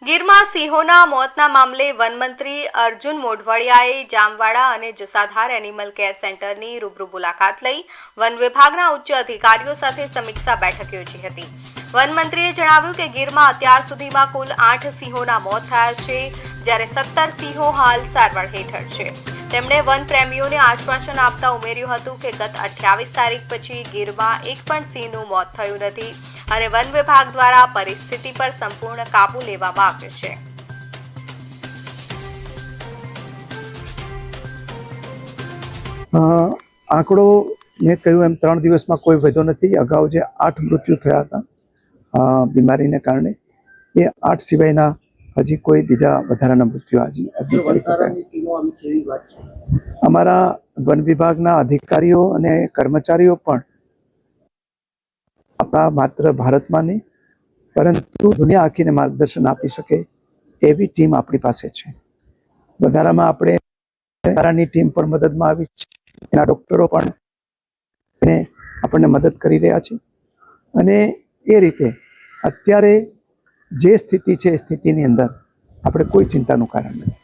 ગીરમાં સિંહોના મોતના મામલે વનમંત્રી અર્જુન મોઢવાડિયાએ જામવાડા અને જસાધાર એનિમલ કેર સેન્ટરની રૂબરૂ મુલાકાત લઈ વન વિભાગના ઉચ્ચ અધિકારીઓ સાથે સમીક્ષા બેઠક યોજી હતી। વનમંત્રીએ જણાવ્યું કે ગીરમાં અત્યાર સુધીમાં કુલ 8 સિંહોના મોત થયા છે, જ્યારે 17 સિંહો હાલ સારવાર હેઠળ છે। તેમણે વન પ્રેમીઓને આશ્વાસન આપતા ઉમેર્યું હતું કે ગત 28 તારીખ પછી ગીરમાં એક પણ સિંહનું મોત થયું નથી અને વન વિભાગ દ્વારા પરિસ્થિતિ પર સંપૂર્ણ કાબુ લેવામાં આવ્યો છે। આંકડો મેં કહ્યું એમ 3 દિવસમાં કોઈ વધ્યો નથી। અગાઉ જે 8 મૃત્યુ થયા હતા બીમારીને કારણે, એ 8 સિવાયના હજી કોઈ બીજા વધારાના મૃત્યુ અમારા વન વિભાગના અધિકારીઓ અને કર્મચારીઓ પણ આપણા માત્ર ભારતમાં નહીં પરંતુ દુનિયા આખીને માર્ગદર્શન આપી શકે એવી ટીમ આપણી પાસે છે। વધારામાં વધારાની ટીમ પણ મદદમાં આવી છે, એના ડૉક્ટરો પણ આપણને મદદ કરી રહ્યા છે અને એ રીતે અત્યારે જે સ્થિતિ છે એ સ્થિતિની અંદર આપણે કોઈ ચિંતાનું કારણ નથી।